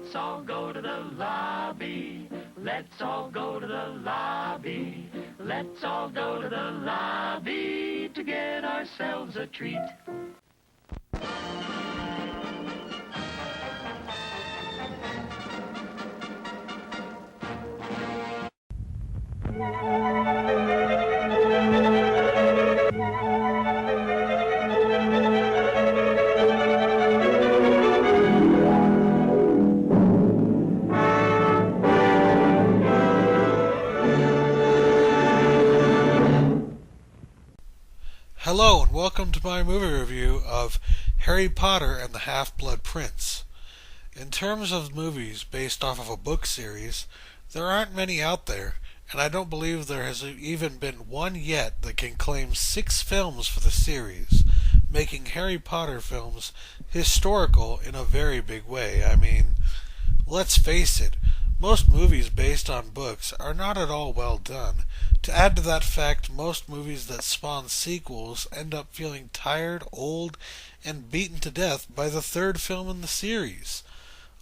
Let's all go to the lobby. Let's all go to the lobby. Let's all go to the lobby to get ourselves a treat. Hello and welcome to my movie review of Harry Potter and the Half-Blood Prince. In terms of movies based off of a book series, there aren't many out there, and I don't believe there has even been one yet that can claim 6 films for the series, making Harry Potter films historical in a very big way. I mean, let's face it, most movies based on books are not at all well done. To add to that fact, most movies that spawn sequels end up feeling tired, old, and beaten to death by the 3rd film in the series.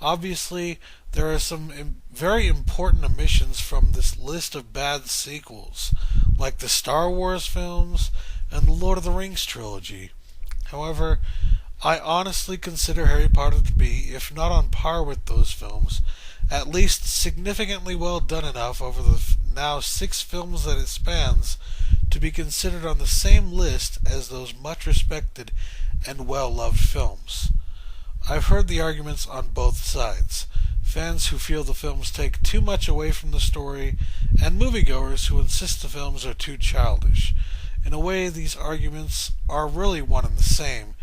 Obviously, there are some very important omissions from this list of bad sequels, like the Star Wars films and the Lord of the Rings trilogy. However, I honestly consider Harry Potter to be, if not on par with those films, at least significantly well done enough over the now 6 films that it spans to be considered on the same list as those much respected and well-loved films. I've heard the arguments on both sides, fans who feel the films take too much away from the story, and moviegoers who insist the films are too childish. In a way, these arguments are really one and the same,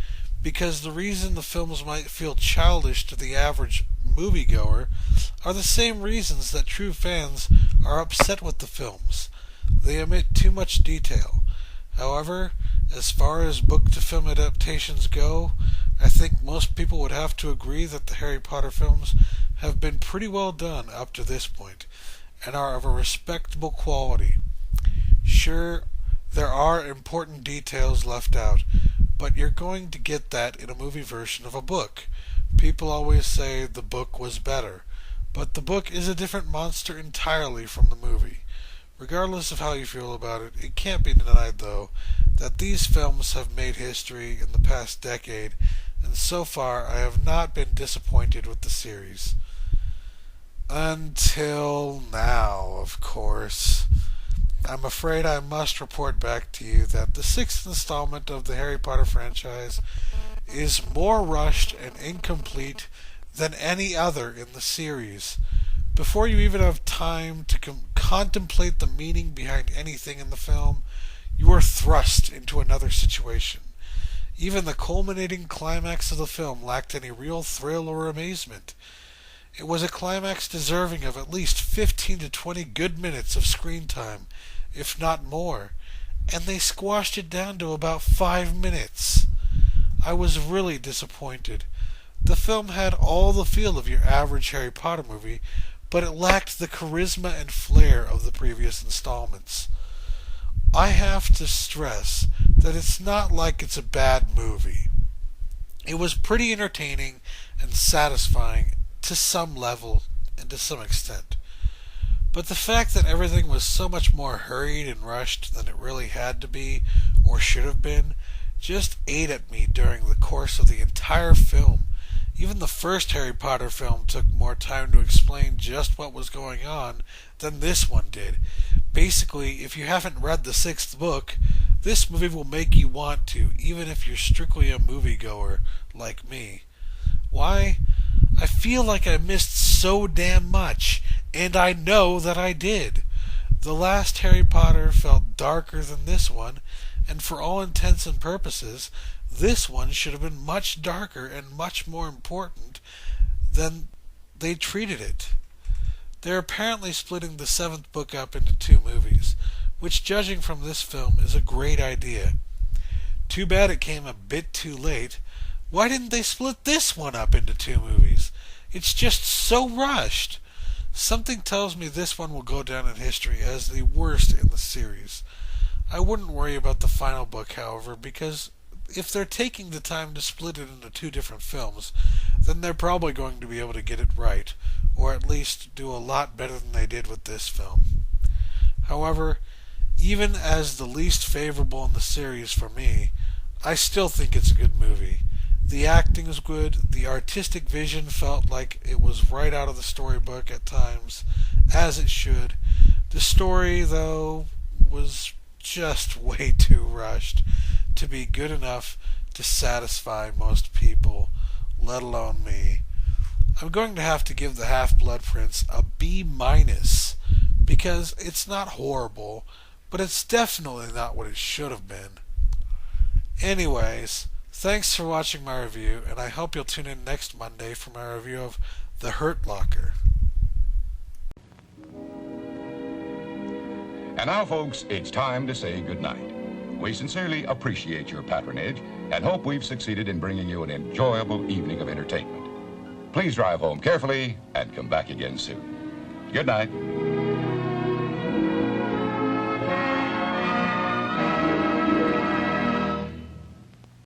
because the reason the films might feel childish to the average moviegoer are the same reasons that true fans are upset with the films. They omit too much detail. However, as far as book-to-film adaptations go, I think most people would have to agree that the Harry Potter films have been pretty well done up to this point, and are of a respectable quality. Sure, there are important details left out, but you're going to get that in a movie version of a book. People always say the book was better, but the book is a different monster entirely from the movie. Regardless of how you feel about it, it can't be denied, though, that these films have made history in the past decade, and so far I have not been disappointed with the series. Until now, of course. I'm afraid I must report back to you that the 6th installment of the Harry Potter franchise is more rushed and incomplete than any other in the series. Before you even have time to contemplate the meaning behind anything in the film, you are thrust into another situation. Even the culminating climax of the film lacked any real thrill or amazement. It was a climax deserving of at least 15 to 20 good minutes of screen time, if not more, and they squashed it down to about 5 minutes. I was really disappointed. The film had all the feel of your average Harry Potter movie, but it lacked the charisma and flair of the previous installments. I have to stress that it's not like it's a bad movie. It was pretty entertaining and satisfying to some level and to some extent. But the fact that everything was so much more hurried and rushed than it really had to be or should have been just ate at me during the course of the entire film. Even the first Harry Potter film took more time to explain just what was going on than this one did. Basically, if you haven't read the 6th book, this movie will make you want to, even if you're strictly a moviegoer like me. Why? I feel like I missed so damn much, and I know that I did. The last Harry Potter felt darker than this one, and for all intents and purposes, this one should have been much darker and much more important than they treated it. They're apparently splitting the 7th book up into 2 movies, which, judging from this film, is a great idea. Too bad it came a bit too late. Why didn't they split this one up into 2 movies? It's just so rushed. Something tells me this one will go down in history as the worst in the series. I wouldn't worry about the final book, however, because if they're taking the time to split it into two different films, then they're probably going to be able to get it right, or at least do a lot better than they did with this film. However, even as the least favorable in the series for me, I still think it's a good movie. The acting is good, the artistic vision felt like it was right out of the storybook at times, as it should. The story, though, was just way too rushed to be good enough to satisfy most people, let alone me. I'm going to have to give The Half-Blood Prince a B-, because it's not horrible, but it's definitely not what it should have been. Anyways, thanks for watching my review, and I hope you'll tune in next Monday for my review of The Hurt Locker. And now, folks, it's time to say goodnight. We sincerely appreciate your patronage and hope we've succeeded in bringing you an enjoyable evening of entertainment. Please drive home carefully and come back again soon. Good night.